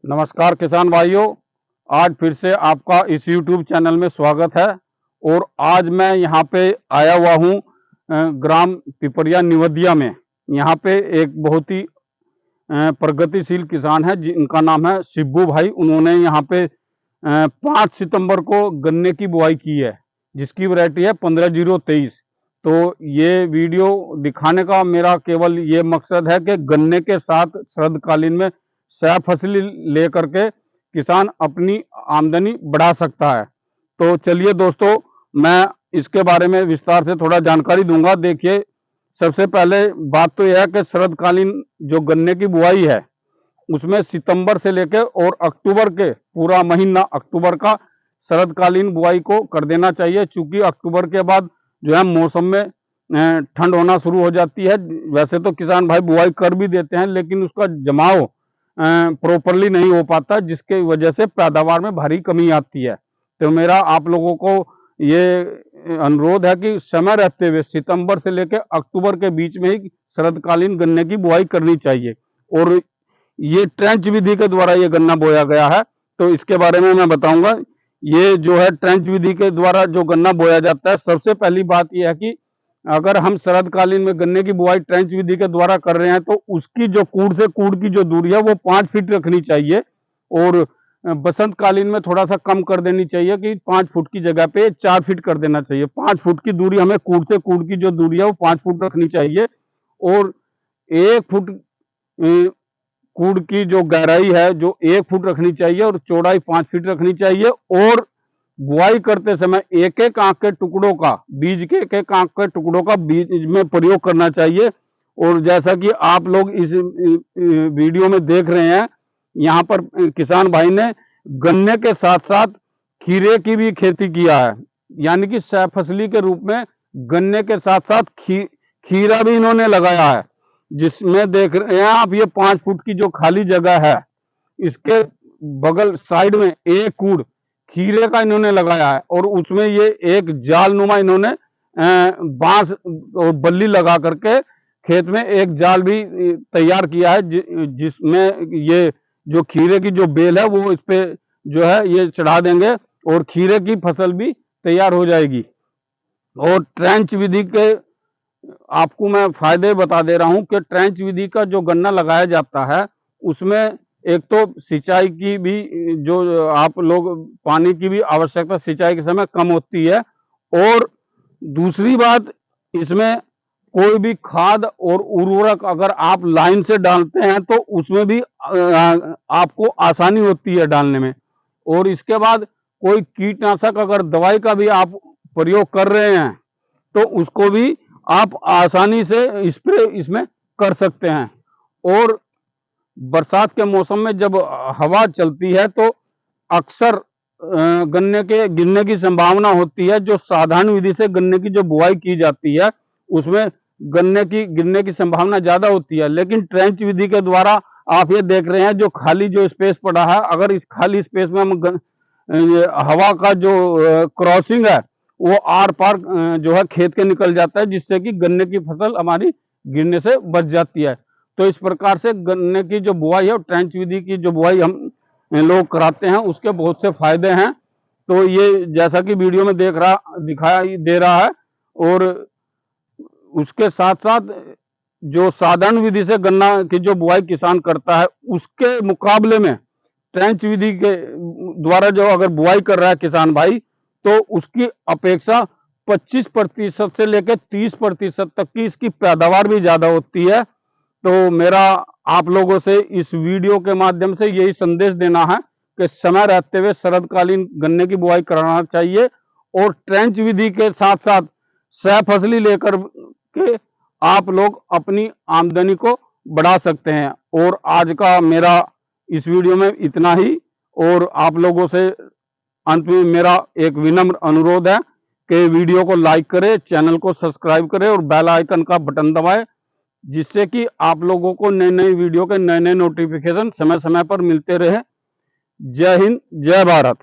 नमस्कार किसान भाइयों। आज फिर से आपका इस YouTube चैनल में स्वागत है। और आज मैं यहाँ पे आया हुआ हूँ ग्राम पिपरिया निवदिया में। यहाँ पे एक बहुत ही प्रगतिशील किसान है जिनका नाम है शिब्बू भाई। उन्होंने यहाँ पे 5 सितंबर को गन्ने की बुआई की है, जिसकी वैरायटी है 15-0-23। तो ये वीडियो दिखाने का मेरा केवल ये मकसद है कि गन्ने के साथ शरदकालीन में सह फसली लेकर के किसान अपनी आमदनी बढ़ा सकता है। तो चलिए दोस्तों, मैं इसके बारे में विस्तार से थोड़ा जानकारी दूंगा। देखिए, सबसे पहले बात तो यह है कि शरदकालीन जो गन्ने की बुआई है उसमें सितंबर से लेकर और अक्टूबर के पूरा महीना अक्टूबर का शरदकालीन बुआई को कर देना चाहिए, क्योंकि अक्टूबर के बाद जो है मौसम में ठंड होना शुरू हो जाती है। वैसे तो किसान भाई बुआई कर भी देते हैं, लेकिन उसका जमाव प्रॉपरली नहीं हो पाता, जिसके वजह से पैदावार में भारी कमी आती है। तो मेरा आप लोगों को ये अनुरोध है कि समय रहते हुए सितंबर से लेकर अक्टूबर के बीच में ही शरदकालीन गन्ने की बुआई करनी चाहिए। और ये ट्रेंच विधि के द्वारा ये गन्ना बोया गया है, तो इसके बारे में मैं बताऊंगा। ये जो है ट्रेंच विधि के द्वारा जो गन्ना बोया जाता है, सबसे पहली बात यह है कि अगर हम शरदकालीन में गन्ने की बुआई ट्रेंच विधि के द्वारा कर रहे हैं तो उसकी जो कूड़ से कूड़ की जो दूरी है वो 5 फीट रखनी चाहिए। और बसंतकालीन में थोड़ा सा कम कर देनी चाहिए कि 5 फुट की जगह पे 4 फीट कर देना चाहिए। 5 फुट की दूरी हमें कूड़ से कूड़ की जो दूरी है वो 5 फुट रखनी चाहिए। और 1 फुट कूड़ की जो गहराई है जो 1 फुट रखनी चाहिए और चौड़ाई 5 फीट रखनी चाहिए। और बुआई करते समय एक एक आंख के टुकड़ों का बीज के एक एक आंख के टुकड़ों का बीज में प्रयोग करना चाहिए। और जैसा कि आप लोग इस वीडियो में देख रहे हैं, यहाँ पर किसान भाई ने गन्ने के साथ साथ खीरे की भी खेती किया है, यानी कि सह फसली के रूप में गन्ने के साथ साथ खीरा भी इन्होंने लगाया है। जिसमें देख रहे हैं आप, ये 5 फुट की जो खाली जगह है इसके बगल साइड में एक कूड़ खीरे का इन्होंने लगाया है। और उसमें ये एक जाल नुमा इन्होंने बांस और बल्ली लगा करके खेत में एक जाल भी तैयार किया है, जिसमें ये जो खीरे की जो बेल है वो इस पे जो है ये चढ़ा देंगे और खीरे की फसल भी तैयार हो जाएगी। और ट्रेंच विधि के आपको मैं फायदे बता दे रहा हूं कि ट्रेंच विधि का जो गन्ना लगाया जाता है उसमें एक तो सिंचाई की भी जो आप लोग पानी की भी आवश्यकता सिंचाई के समय कम होती है। और दूसरी बात, इसमें कोई भी खाद और उर्वरक अगर आप लाइन से डालते हैं तो उसमें भी आपको आसानी होती है डालने में। और इसके बाद कोई कीटनाशक अगर दवाई का भी आप प्रयोग कर रहे हैं तो उसको भी आप आसानी से स्प्रे इसमें कर सकते हैं। और बरसात के मौसम में जब हवा चलती है तो अक्सर गन्ने के गिरने की संभावना होती है। जो साधारण विधि से गन्ने की जो बुआई की जाती है उसमें गन्ने की गिरने की संभावना ज्यादा होती है, लेकिन ट्रेंच विधि के द्वारा आप ये देख रहे हैं जो खाली जो स्पेस पड़ा है, अगर इस खाली स्पेस में हम हवा का जो क्रॉसिंग है वो आर पार जो है खेत के निकल जाता है, जिससे कि गन्ने की फसल हमारी गिरने से बच जाती है। तो इस प्रकार से गन्ने की जो बुआई है, ट्रेंच विधि की जो बुआई हम लोग कराते हैं उसके बहुत से फायदे हैं। तो ये जैसा कि वीडियो में दिखाई दे रहा है। और उसके साथ साथ जो साधारण विधि से गन्ना की जो बुआई किसान करता है उसके मुकाबले में ट्रेंच विधि के द्वारा जो अगर बुआई कर रहा है किसान भाई, तो उसकी अपेक्षा 25% से लेकर 30% तक की इसकी पैदावार भी ज्यादा होती है। तो मेरा आप लोगों से इस वीडियो के माध्यम से यही संदेश देना है कि समय रहते हुए शरदकालीन गन्ने की बुआई कराना चाहिए और ट्रेंच विधि के साथ साथ सह फसली लेकर के आप लोग अपनी आमदनी को बढ़ा सकते हैं। और आज का मेरा इस वीडियो में इतना ही। और आप लोगों से अंत में मेरा एक विनम्र अनुरोध है कि वीडियो को लाइक करें, चैनल को सब्सक्राइब करें और बेल आइकन का बटन दबाएं, जिससे कि आप लोगों को नए नए वीडियो के नए नए नोटिफिकेशन समय समय पर मिलते रहे। जय हिंद, जय भारत।